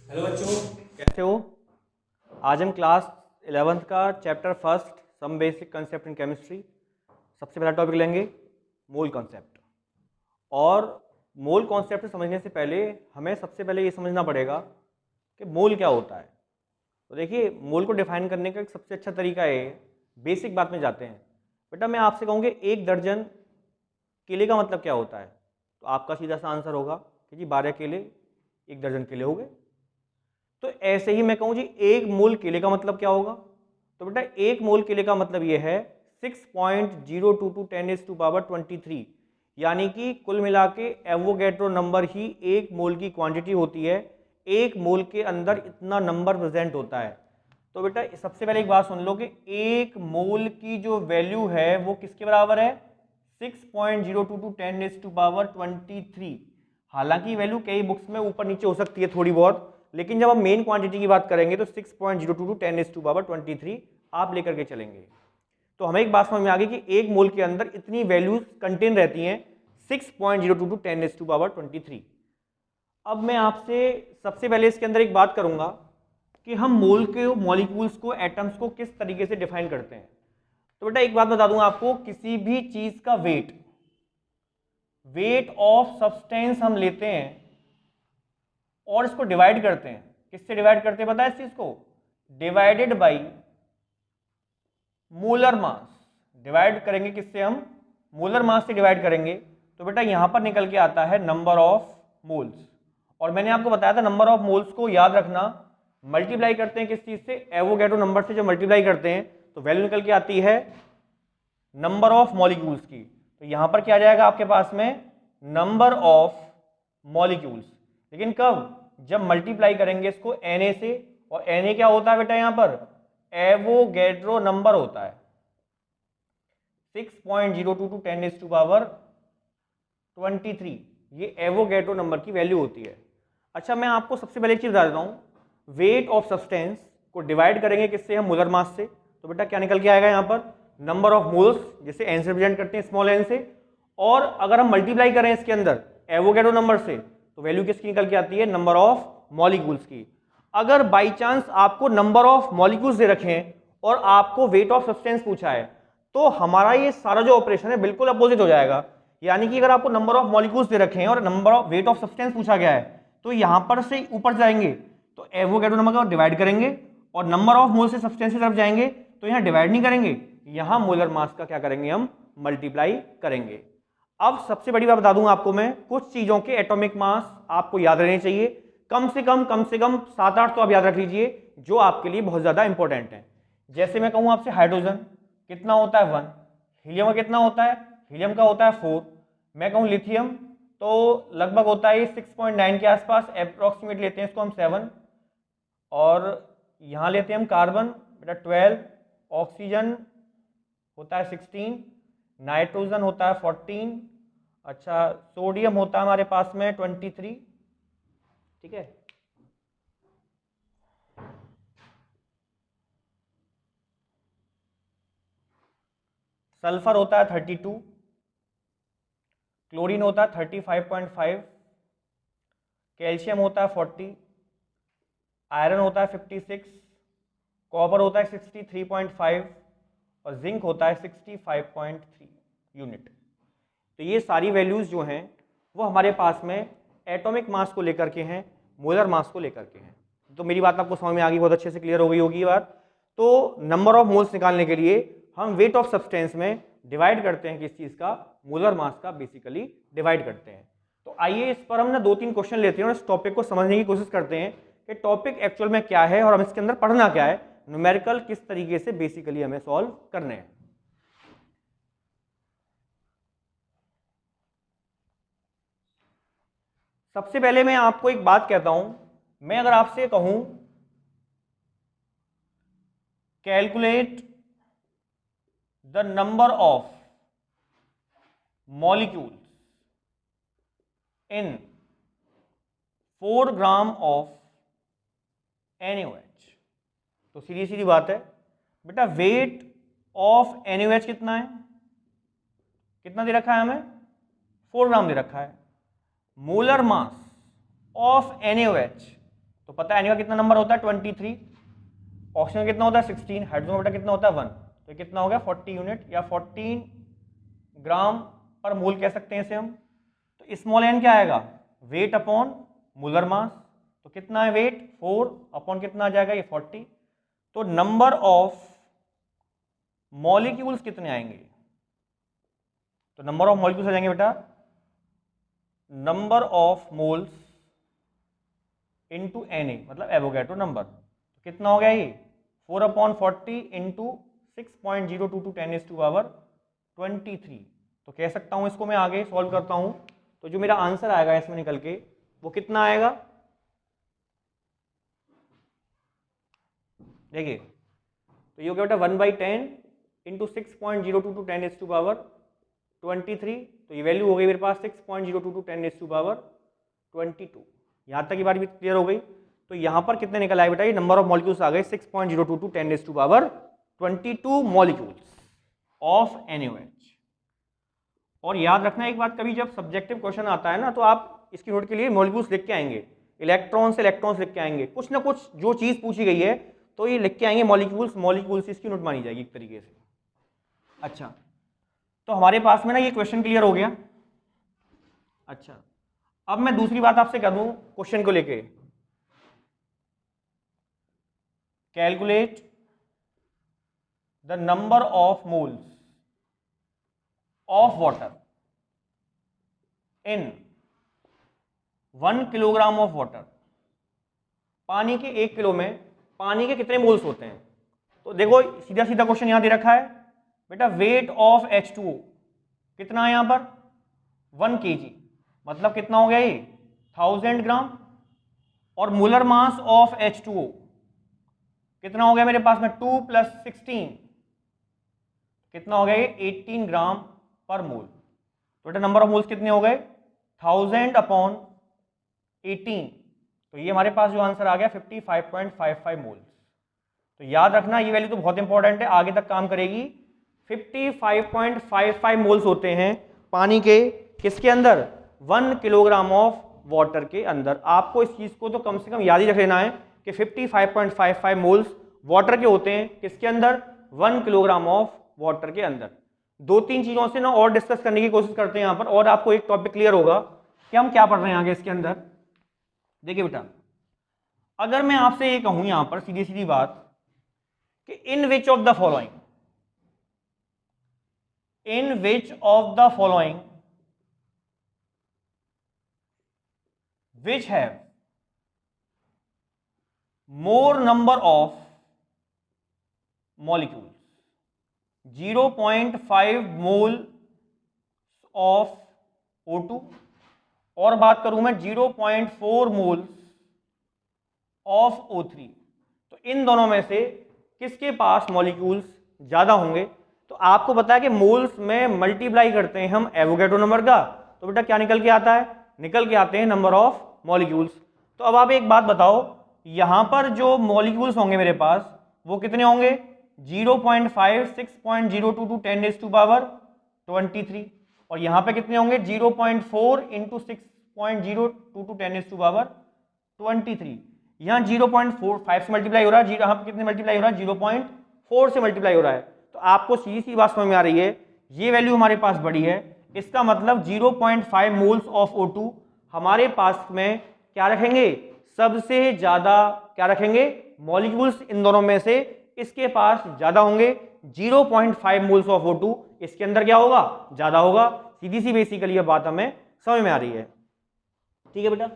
Hello बच्चों, कैसे हो। आज हम क्लास 11th का chapter first some basic concept in chemistry सबसे पहला टॉपिक लेंगे, मोल कॉन्सेप्ट। और मोल कॉन्सेप्ट समझने से पहले हमें सबसे पहले ये समझना पड़ेगा कि मोल क्या होता है। तो देखिए, मोल को डिफाइन करने का एक सबसे अच्छा तरीका है, बेसिक बात में जाते हैं। बेटा मैं आपसे कहूँगी 1 दर्जन केले का मतलब क्या होता है, तो आपका सीधा सा आंसर होगा कि जी 12 केले 1 दर्जन केले हो गए। तो ऐसे ही मैं कहूँ जी 1 मोल केले का मतलब क्या होगा, तो बेटा 1 मोल केले का मतलब ये है 6.022 10⁻23, यानी कि कुल मिला के एवोगैड्रो नंबर ही 1 मोल की क्वांटिटी होती है। 1 मोल के अंदर इतना नंबर प्रेजेंट होता है। तो बेटा सबसे पहले एक बात सुन लो कि 1 मोल की जो वैल्यू है वो किसके बराबर है, 6.022 10⁻23। हालांकि वैल्यू कई बुक्स में ऊपर नीचे हो सकती है थोड़ी बहुत, लेकिन जब हम मेन क्वांटिटी की बात करेंगे तो 6.022 10⁻23 आप लेकर के चलेंगे। तो हमें एक बात समझ में आ गई कि 1 मोल के अंदर इतनी वैल्यूज कंटेन रहती हैं, 6.022 10⁻23। अब मैं आपसे सबसे पहले इसके अंदर एक बात करूंगा कि हम मोल के मॉलिक्यूल्स को, एटम्स को किस तरीके से डिफाइन करते हैं। तो बेटा एक बात बता दूंगा आपको, किसी भी चीज का वेट ऑफ सब्सटेंस हम लेते हैं और इसको डिवाइड करते हैं। किससे डिवाइड करते हैं पता है इस चीज को, divided by molar mass. Divide करेंगे किससे, हम मोलर मास से डिवाइड करेंगे। तो बेटा यहां पर निकल के आता है नंबर ऑफ मोल्स। और मैंने आपको बताया था नंबर ऑफ मोल्स को याद रखना, मल्टीप्लाई करते हैं किस चीज से, एवोगैड्रो नंबर से। जब मल्टीप्लाई करते हैं तो वैल्यू निकल के आती है नंबर ऑफ मॉलिक्यूल्स की। तो यहां पर क्या आ जाएगा आपके पास में, नंबर ऑफ मॉलिक्यूल्स। लेकिन कब, जब मल्टीप्लाई करेंगे इसको Na से। और Na क्या होता है बेटा, यहां पर एवोगैड्रो नंबर होता है, 6.022 10⁻23। ये एवोगैड्रो नंबर की वैल्यू होती है। अच्छा मैं आपको सबसे पहले एक चीज बता देता हूं, वेट ऑफ सब्सटेंस को डिवाइड करेंगे किससे, हम मोलर मास से। तो बेटा क्या निकल के आएगा यहां पर, नंबर ऑफ मोल्स, जिसे एन से रिप्रेजेंट करते हैं, स्मॉल एन से। और अगर हम मल्टीप्लाई करें इसके अंदर एवोगैड्रो नंबर से, तो वैल्यू किसकी निकल के आती है, नंबर ऑफ मॉलिक्यूल्स की। अगर बाई चांस आपको नंबर ऑफ मॉलिक्यूल्स दे रखे हैं और आपको वेट ऑफ सब्सटेंस पूछा है, तो हमारा ये सारा जो ऑपरेशन है बिल्कुल अपोजिट हो जाएगा। यानी कि अगर आपको नंबर ऑफ मॉलिक्यूल्स दे रखे हैं और number of weight of substance पूछा गया है, तो यहां पर से ऊपर जाएंगे तो एवोगैड्रो नंबर का डिवाइड करेंगे, और नंबर ऑफ मोल से सब्सटेंस की तरफ जाएंगे तो यहां डिवाइड नहीं करेंगे, यहां मोलर मास का क्या करेंगे, हम मल्टीप्लाई करेंगे। अब सबसे बड़ी बात बता दूंगा आपको मैं, कुछ चीजों के एटॉमिक मास आपको याद रहने चाहिए, कम से कम 7-8 तो आप याद रख लीजिए, जो आपके लिए बहुत ज्यादा इंपॉर्टेंट है। जैसे मैं कहूं आपसे हाइड्रोजन कितना होता है 1, हीलियम का कितना होता है, हीलियम का होता है 4। मैं कहूं लिथियम तो लगभग होता है 6.9 के आसपास, अप्रोक्सीमेट लेते हैं इसको हम 7। और यहाँ लेते हैं हम कार्बन बेटा 12, ऑक्सीजन होता है 16, नाइट्रोजन होता है 14। अच्छा सोडियम होता है हमारे पास में 23, ठीक है। सल्फर होता है 32, क्लोरीन होता है 35.5, कैल्शियम होता है 40, आयरन होता है 56, कॉपर होता है 63.5 और जिंक होता है 65.3 यूनिट। तो ये सारी वैल्यूज जो हैं वो हमारे पास में एटॉमिक मास को लेकर के हैं, मोलर मास को लेकर के हैं। तो मेरी बात आपको समझ में आ गई, बहुत अच्छे से क्लियर हो गई होगी ये बात। तो नंबर ऑफ मोल्स निकालने के लिए हम वेट ऑफ सब्सटेंस में डिवाइड करते हैं किस चीज का, मोलर मास का बेसिकली डिवाइड करते हैं। तो आइए इस पर हम ना 2-3 क्वेश्चन लेते हैं और इस टॉपिक को समझने की कोशिश करते हैं कि टॉपिक एक्चुअल में क्या है और हम इसके अंदर पढ़ना क्या है, न्यूमेरिकल किस तरीके से बेसिकली हमें सॉल्व करने हैं। सबसे पहले मैं आपको एक बात कहता हूं, मैं अगर आपसे कहूं calculate the number of molecules in 4 gram of NaOH, तो सीधी सीधी बात है बेटा, वेट ऑफ NaOH कितना है, कितना दे रखा है हमें, 4 ग्राम दे रखा है। मोलर मास ऑफ NaOH, तो पता है Na का कितना नंबर होता है 23, ऑक्सीजन कितना होता है 16, हाइड्रोजन का बेटा कितना होता है 1, तो ये कितना हो गया 40 यूनिट या 14 ग्राम पर मोल कह सकते हैं इसे हम। तो स्मॉल n क्या आएगा, वेट अपॉन मोलर मास, तो कितना है वेट 4 अपॉन कितना आ जाएगा ये 40, तो नंबर ऑफ मॉलिक्यूल्स कितने आएंगे, तो नंबर ऑफ मॉलिक्यूल्स आ जाएंगे बेटा number of moles into Na, मतलब एवोगैड्रो नंबर, तो कितना हो गया ये 4/40 इंटू 6.022 10⁻23, तो कह सकता हूं इसको मैं आगे सॉल्व करता हूं तो जो मेरा आंसर आएगा इसमें निकल के वो कितना आएगा, देखिए तो ये हो गया बेटा 1/10 इंटू 6.022 10⁻23, तो ये वैल्यू हो गई मेरे पास 6.022 10⁻22। यहाँ तक की बात भी क्लियर हो गई। तो यहाँ पर कितने निकल आए बेटा, ये नंबर ऑफ मॉलिक्यूल्स आ गए 6.022 10⁻22 मॉलिक्यूल्स ऑफ NaOH। और याद रखना एक बात, कभी जब सब्जेक्टिव क्वेश्चन आता है ना तो आप इसकी नोट के लिए मॉलिक्यूल्स लिख के आएंगे, इलेक्ट्रॉन्स लिख के आएंगे, कुछ ना कुछ जो चीज़ पूछी गई है तो ये लिख के आएंगे मॉलिक्यूल्स इसकी नोट मानी जाएगी एक तरीके से। अच्छा, तो हमारे पास में ना ये क्वेश्चन क्लियर हो गया। अच्छा, अब मैं दूसरी बात आपसे कर दूं क्वेश्चन को लेके, calculate the number of moles of water in 1 kilogram of water. पानी के 1 किलो में पानी के कितने मोल्स होते हैं, तो देखो सीधा सीधा क्वेश्चन यहां दे रखा है बेटा, वेट ऑफ H2O कितना है यहां पर 1 kg, मतलब कितना हो गया ये 1000 ग्राम, और मोलर मास ऑफ H2O कितना हो गया मेरे पास में 2 + 16, कितना हो गया ये 18 ग्राम पर मोल। तो बेटा नंबर ऑफ मोल्स कितने हो गए 1000/18, तो ये हमारे पास जो आंसर आ गया 55.55 मोल्स। तो याद रखना ये वैल्यू तो बहुत इंपॉर्टेंट है, आगे तक काम करेगी। 55.55 मोल्स होते हैं पानी के, किसके अंदर 1 किलोग्राम ऑफ वाटर के अंदर। आपको इस चीज को तो कम से कम याद ही रख लेना है कि 55.55 मोल्स वाटर के होते हैं, किसके अंदर 1 किलोग्राम ऑफ वाटर के अंदर। 2-3 चीजों से ना और डिस्कस करने की कोशिश करते हैं यहाँ पर, और आपको एक टॉपिक क्लियर होगा कि हम क्या पढ़ रहे हैं आगे इसके अंदर। देखिए बेटा, अगर मैं आपसे ये कहूं यहां पर सीधी सीधी बात कि in which of the following which have more number of molecules 0.5 mole of O2 और बात करूं मैं 0.4 मोल्स ऑफ O3, तो इन दोनों में से किसके पास मॉलिक्यूल्स ज्यादा होंगे। तो आपको पता है कि मोल्स में मल्टीप्लाई करते हैं हम एवोगैड्रो नंबर का, तो बेटा क्या निकल के आता है, निकल के आते हैं नंबर ऑफ मॉलिक्यूल्स। तो अब आप एक बात बताओ, यहां पर जो मॉलिक्यूल्स होंगे मेरे पास वो कितने होंगे 0.5 6.022 10⁻23, और यहां पे कितने होंगे 0.4 इंटू 6.022 10⁻23। यहाँ 0.45 से मल्टीप्लाई हो रहा है, यहाँ पे कितने मल्टीप्लाई हो रहा है 0.4 से मल्टीप्लाई हो रहा है। तो आपको सीधी सी बात समझ में आ रही है, ये वैल्यू हमारे पास बड़ी है, इसका मतलब 0.5 मोल्स ऑफ O2 हमारे पास में क्या रखेंगे, सबसे ज्यादा क्या रखेंगे मॉलिक्यूल्स इन दोनों में से इसके पास ज्यादा होंगे। 0.5 मोल्स ऑफ O2 इसके अंदर क्या होगा, ज्यादा होगा। सीधी सी बेसिकली ये बात हमें समझ में आ रही है, ठीक है बेटा।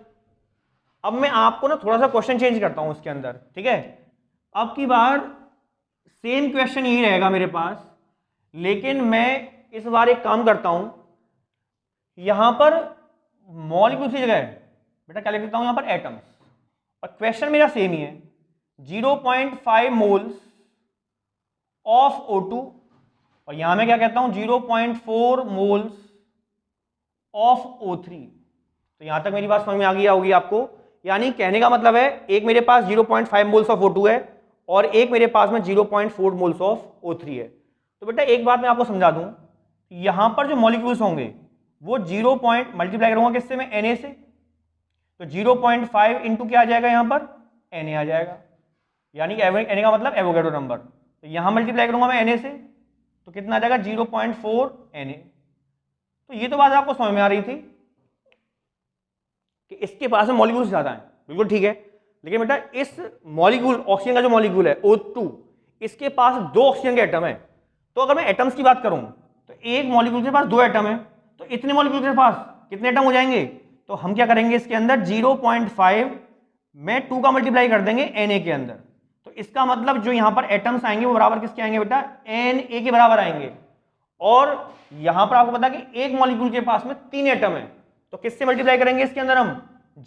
अब मैं आपको ना थोड़ा सा क्वेश्चन चेंज करता हूं उसके अंदर, ठीक है। अब की बार सेम क्वेश्चन यही रहेगा मेरे पास, लेकिन मैं इस बार एक काम करता हूं, यहां पर मॉलिक्यूल की जगह बेटा क्या लिख देता हूं यहां पर एटम्स, और क्वेश्चन मेरा सेम ही है 0.5 मोल्स ऑफ O2, और यहां मैं क्या कहता हूं 0.4 मोल्स ऑफ O3। तो यहां तक मेरी बात समझ में आ गई होगी आपको, यानी कहने का मतलब है एक मेरे पास 0.5 मोल्स ऑफ O2 है और एक मेरे पास में 0.4 मोल्स ऑफ O3 है। तो बेटा एक बात मैं आपको समझा दूं, यहां पर जो मॉलिक्यूल्स होंगे वो 0 मल्टीप्लाई करूंगा किससे मैं Na से, तो 0.5 इंटू क्या आ जाएगा यहां पर Na आ जाएगा, यानी कि Na का मतलब एवोगैड्रो नंबर। तो यहाँ मल्टीप्लाई करूंगा मैं Na से, तो कितना आ जाएगा 0.4 Na। तो ये तो बात आपको समझ में आ रही थी कि इसके पास में मॉलिक्यूल्स ज़्यादा हैं, बिल्कुल ठीक है। लेकिन बेटा इस मॉलिक्यूल, ऑक्सीजन का जो मॉलिक्यूल है O2, इसके पास 2 ऑक्सीजन के एटम है। तो अगर मैं एटम्स की बात करूं तो एक मॉलिक्यूल के पास 2 एटम है, तो इतने मॉलिक्यूल के पास कितने एटम हो जाएंगे? तो हम क्या करेंगे, इसके अंदर 0.5 में 2 का मल्टीप्लाई कर देंगे Na के अंदर। तो इसका मतलब जो यहां पर एटम्स आएंगे वो बराबर किसके आएंगे बेटा? Na के बराबर आएंगे। और यहां पर आपको पता है कि एक मॉलिक्यूल के पास में 3 एटम है, तो किससे मल्टीप्लाई करेंगे इसके अंदर हम?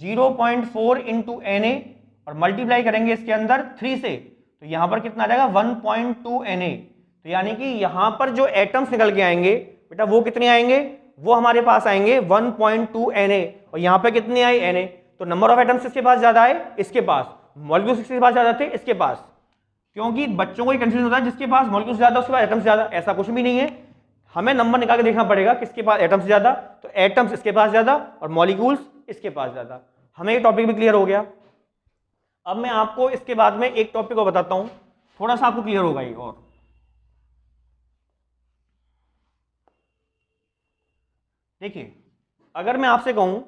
0.4 इंटू Na और मल्टीप्लाई करेंगे इसके अंदर 3 से, तो यहां पर कितना आ जाएगा 1.2 Na। तो यानी कि यहां पर जो एटम्स निकल के आएंगे बेटा वो कितने आएंगे? वो हमारे पास आएंगे 1.2 Na। और यहां पर कितने आए? Na। तो नंबर ऑफ एटम्स इसके पास ज्यादा है, इसके पास मॉलिक्यूल्स इसके पास ज्यादा थे, इसके पास। क्योंकि बच्चों को ये कंफ्यूजन होता है जिसके पास मॉलिक्यूल्स ज्यादा उसके पास एटम्स ज्यादा, ऐसा कुछ भी नहीं है। हमें नंबर निकाल के देखना पड़ेगा किसके पास एटम्स ज्यादा, तो एटम्स इसके पास ज्यादा और मॉलिक्यूल्स इसके पास ज्यादा। हमें ये टॉपिक भी क्लियर हो गया। अब मैं आपको इसके बाद में एक टॉपिक को बताता हूं, थोड़ा सा आपको क्लियर होगा ये। और देखिए, अगर मैं आपसे कहूं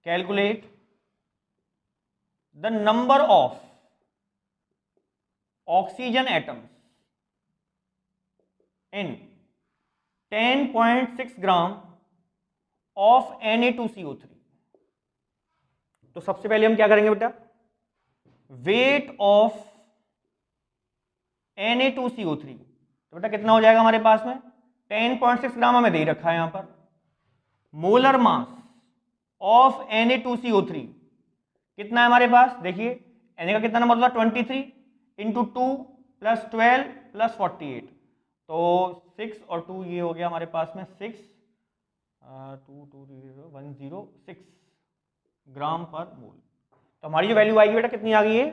calculate the number of oxygen atoms in 10.6 gram of Na2CO3, तो सबसे पहले हम क्या करेंगे बेटा? वेट ऑफ Na2CO3, तो बेटा कितना हो जाएगा हमारे पास में? 10.6 ग्राम हमें दे रखा है यहां पर। मोलर मास ऑफ Na2CO3 कितना है हमारे पास? देखिए Na का कितना नंबर होता है? 23 इंटू 2 प्लस 12 प्लस 48, तो 6 और 2 ये हो गया हमारे पास में 6, 106 ग्राम पर मोल। तो हमारी जो वैल्यू आएगी बेटा कितनी आ गई है?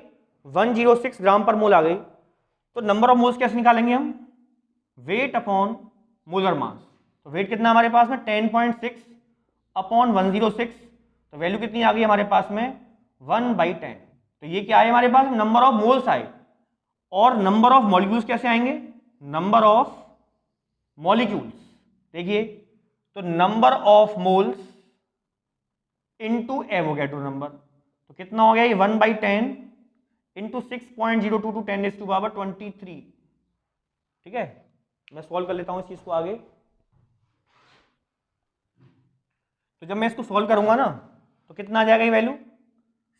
106 ग्राम पर मोल आ गई। तो नंबर ऑफ मोल्स कैसे निकालेंगे हम? Weight upon molar mass. तो वेट कितना हमारे पास में? 10.6 अपॉन 106, तो वैल्यू कितनी आ गई हमारे पास में? 1/10। तो ये क्या है हमारे पास? नंबर ऑफ मोल्स आए। और नंबर ऑफ मॉलिक्यूल्स कैसे आएंगे? नंबर ऑफ मॉलिक्यूल्स, देखिए, तो number of moles into Avogadro number, तो कितना हो गया ये? 1/10 इंटू 6.022 10⁻23। ठीक है, मैं सॉल्व कर लेता हूं इस चीज को आगे। तो जब मैं इसको सॉल्व करूंगा ना तो कितना आ जाएगा ये वैल्यू?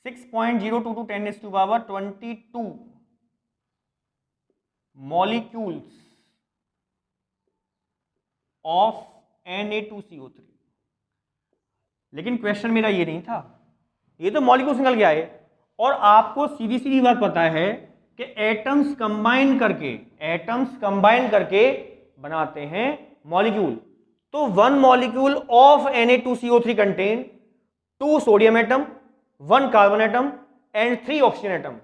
6.022 10⁻22 molecules of Na2CO3। लेकिन क्वेश्चन मेरा ये नहीं था, ये तो मॉलिक्यूल्स निकल के आए और आपको सीधी सीधी बात पता है कि एटम्स कंबाइन करके बनाते हैं मॉलिक्यूल। तो 1 molecule of Na2CO3 contain 2 sodium atom, 1 carbon atom and 3 oxygen atom.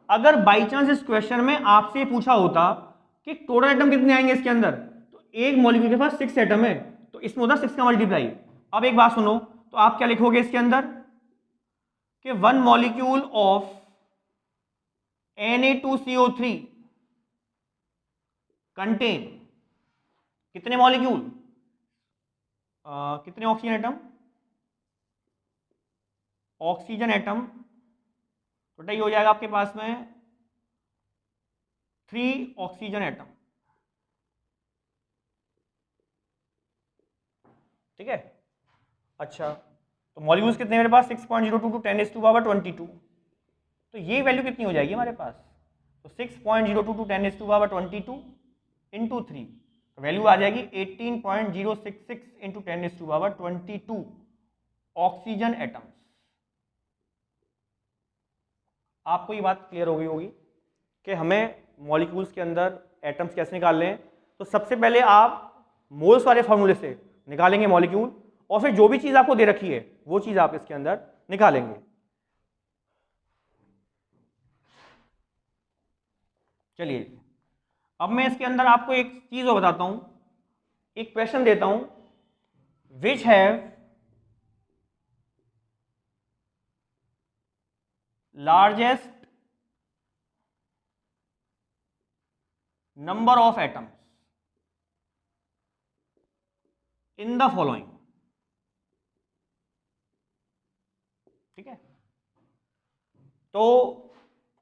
अगर बाई चांस इस क्वेश्चन में आपसे पूछा होता कि टोटल एटम कितने आएंगे इसके अंदर, तो एक मॉलिक्यूल के पास 6 एटम है, तो इसमें होता 6 का मल्टीप्लाई। अब एक बात सुनो, तो आप क्या लिखोगे इसके अंदर कि 1 मॉलिक्यूल ऑफ Na2CO3 कंटेन कितने मॉलिक्यूल, कितने ऑक्सीजन एटम? ऑक्सीजन एटम तो ये हो जाएगा आपके पास में 3 ऑक्सीजन एटम। ठीक है, अच्छा, तो मॉलिक्यूल्स कितने मेरे पास? 6.022 10⁻22। तो ये वैल्यू कितनी हो जाएगी हमारे पास? तो 6.022 10⁻22 इंटू 3, वैल्यू आ जाएगी 18.066 इंटू 10⁻22 ऑक्सीजन एटम्स। आपको ये बात क्लियर हो गई होगी कि हमें मॉलिक्यूल्स के अंदर एटम्स कैसे निकालने हैं। तो सबसे पहले आप मोल्स वाले फॉर्मूले से निकालेंगे मॉलिक्यूल, और फिर जो भी चीज़ आपको दे रखी है वो चीज़ आप इसके अंदर निकालेंगे। चलिए, अब मैं इसके अंदर आपको एक चीज़ और बताता हूँ, एक क्वेश्चन देता हूँ, which have largest number of atoms in the following. ठीक है, तो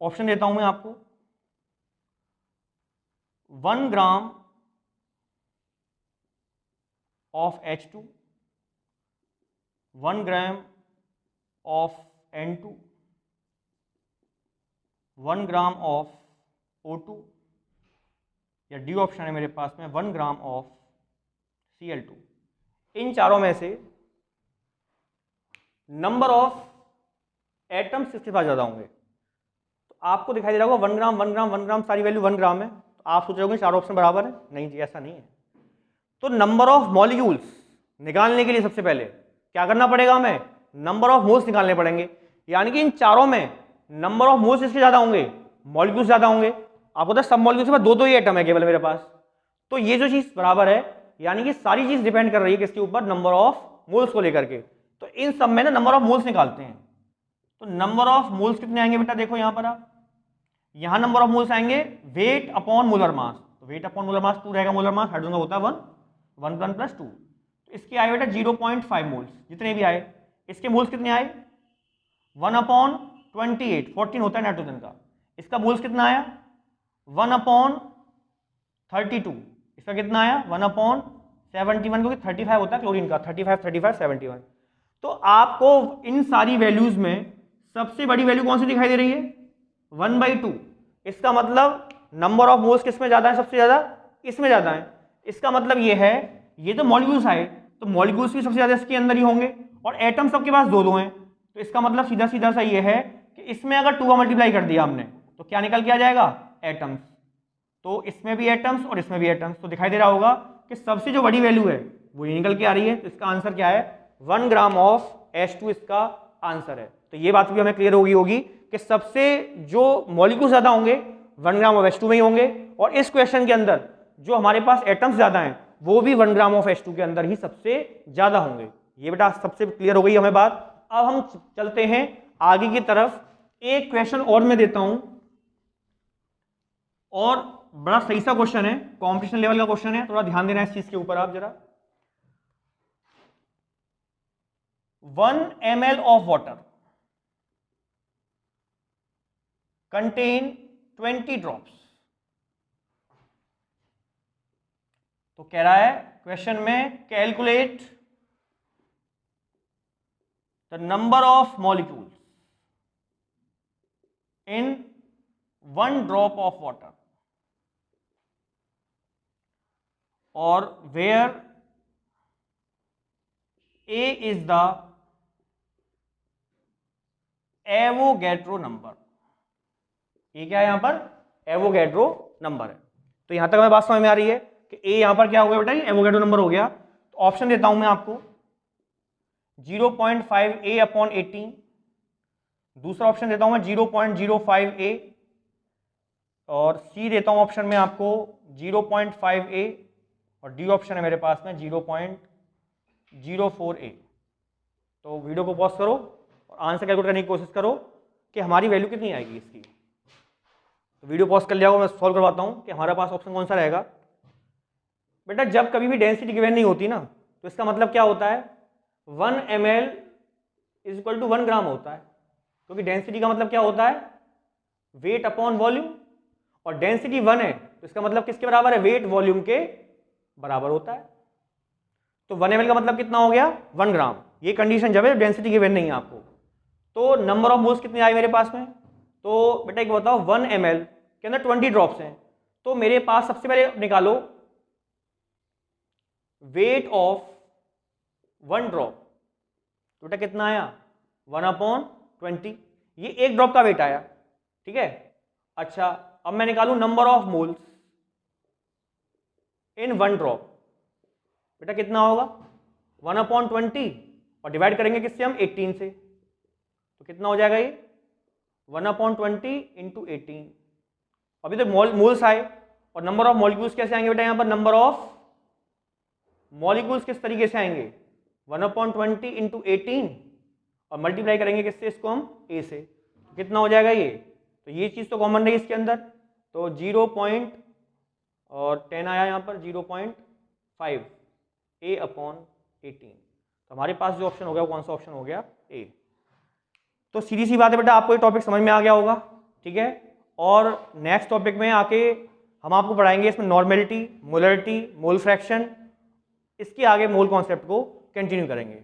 ऑप्शन देता हूं मैं आपको। 1 gram of H2, 1 gram of N2, 1 gram of O2, या डी ऑप्शन है मेरे पास में 1 ग्राम ऑफ Cl2। इन चारों में से नंबर ऑफ एटम्स किसके पास ज़्यादा होंगे? तो आपको दिखाई दे रहा होगा 1 ग्राम 1 ग्राम 1 ग्राम, सारी वैल्यू 1 ग्राम है। तो आप सोच रहे होंगे चारों ऑप्शन बराबर है। नहीं जी, ऐसा नहीं है। तो नंबर ऑफ मॉलिक्यूल्स निकालने के लिए सबसे पहले क्या करना पड़ेगा? हमें नंबर ऑफ मोल्स निकालने पड़ेंगे। यानी कि इन चारों में नंबर ऑफ मोल्स इसके ज़्यादा होंगे, मॉलिक्यूल्स ज़्यादा होंगे। आपको पता है सब मॉलिक्यूल्स के पास 2-2 ही एटम है केवल मेरे पास। तो ये जो चीज़ बराबर है, यानी कि सारी चीज़ डिपेंड कर रही है किसके ऊपर? नंबर ऑफ मोल्स को लेकर के। तो इन सब में ना नंबर ऑफ मोल्स निकालते हैं। तो नंबर ऑफ मोल्स कितने आएंगे बेटा? देखो यहां पर आप, यहां नंबर ऑफ मोल्स आएंगे वेट अपॉन मोलर मास। तो वेट अपॉन मोलर मास 2 रहेगा, मोलर मास हाइड्रोजन का होता है 1 1 प्लस 2। तो इसके आए बेटा 0.5 मोल्स, जितने भी आए। इसके मोल्स कितने आए? 1/28, 14 होता है नाइट्रोजन का। इसका मोल्स कितना आया? 1/32। इसका कितना आया? 1/71, क्योंकि 35 होता है क्लोरीन का, 35 35 71। तो आपको इन सारी वैल्यूज में सबसे बड़ी वैल्यू कौन सी दिखाई दे रही है? 1/2। इसका मतलब नंबर ऑफ मोल्स किस में ज्यादा है? सबसे ज्यादा इसमें ज्यादा है। इसका मतलब ये है, ये तो मॉलिक्यूल्स आए, तो मॉलिक्यूल्स भी सबसे ज्यादा इसके अंदर ही होंगे, और एटम सबके पास 2-2 हैं। तो इसका मतलब सीधा सीधा सा ये है कि इसमें अगर 2 का मल्टीप्लाई कर दिया हमने तो क्या निकल के आ जाएगा? एटम्स। तो इसमें भी एटम्स और इसमें भी एटम्स। तो दिखाई दे रहा होगा कि सबसे जो बड़ी वैल्यू है वो ये निकल के आ रही है। तो इसका आंसर क्या है? 1 ग्राम ऑफ H2 इसका आंसर है। तो ये बात भी हमें क्लियर होगी कि सबसे जो मॉलिक्यूल ज्यादा होंगे 1 ग्राम ऑफ H2 में ही होंगे, और इस क्वेश्चन के अंदर जो हमारे पास एटम्स ज्यादा हैं वो भी 1 ग्राम ऑफ H2 के अंदर ही सबसे ज्यादा होंगे। ये बेटा सबसे क्लियर हो गई हमें बात। अब हम चलते हैं आगे की तरफ। एक क्वेश्चन और मैं देता हूं, और बड़ा सही सा क्वेश्चन है, कॉम्पिटिशन लेवल का क्वेश्चन है, थोड़ा ध्यान देना इस चीज के ऊपर आप जरा। 1 ml of water contain 20 drops। तो कह रहा है क्वेश्चन में calculate the number of molecules in 1 drop of water और where A is the Avogadro number. ये क्या है यहां पर? एवोगैड्रो नंबर है। तो यहां तक हमें बात समझ में आ रही है कि ए यहां पर क्या हो गया बेटा? एवोगैड्रो नंबर हो गया। तो ऑप्शन देता हूं मैं आपको 0.5 A/18, दूसरा ऑप्शन देता हूं मैं 0.05 A, और सी देता हूं ऑप्शन में आपको 0.5 A, और डी ऑप्शन है मेरे पास में 0.04 A। तो वीडियो को पॉज करो और आंसर कैलकुलेट करने की कोशिश करो कि हमारी वैल्यू कितनी आएगी इसकी। तो वीडियो पॉज कर लिया हो, मैं सॉल्व करवाता हूं कि हमारे पास ऑप्शन कौन सा रहेगा। बेटा जब कभी भी डेंसिटी गिवन नहीं होती ना, तो इसका मतलब क्या होता है? 1 ml = 1 ग्राम होता है, क्योंकि डेंसिटी का मतलब क्या होता है? वेट अपॉन वॉल्यूम, और डेंसिटी 1 है तो इसका मतलब किसके बराबर है? वेट वॉल्यूम के बराबर होता है। तो 1 ml का मतलब कितना हो गया? 1 ग्राम। ये कंडीशन जब है डेंसिटी गिवन नहीं है आपको। तो नंबर ऑफ मोल्स कितने आए मेरे पास में? तो बेटा एक बताओ, 1 ml के अंदर 20 ड्रॉप्स हैं, तो मेरे पास सबसे पहले निकालो वेट ऑफ 1 ड्रॉप। तो बेटा कितना आया? 1/20। ये एक ड्रॉप का वेट आया, ठीक है। अच्छा, अब मैं निकालू number of moles in 1 drop. बेटा कितना होगा? 1/20, और डिवाइड करेंगे किससे हम? 18 से। तो कितना हो जाएगा ये? 1/20 × 18। अभी तो मोल्स आए, और नंबर ऑफ मॉलिक्यूल्स कैसे आएंगे बेटा? यहां पर नंबर ऑफ मॉलिक्यूल्स किस तरीके से आएंगे? 1/20 × 18, और मल्टीप्लाई करेंगे किससे इसको हम? A से। तो कितना हो जाएगा ये, तो ये चीज़ तो कॉमन रही इसके अंदर, तो 0 और 10 आया यहाँ पर 0.5 A/18। तो हमारे पास जो ऑप्शन हो गया वो कौन सा ऑप्शन हो गया, ए। तो सीधी सी बात है बेटा, आपको ये टॉपिक समझ में आ गया होगा, ठीक है। और नेक्स्ट टॉपिक में आके हम आपको पढ़ाएंगे इसमें नॉर्मेलिटी, मोलरिटी, मोल फ्रैक्शन, इसके आगे मोल कॉन्सेप्ट को कंटिन्यू करेंगे।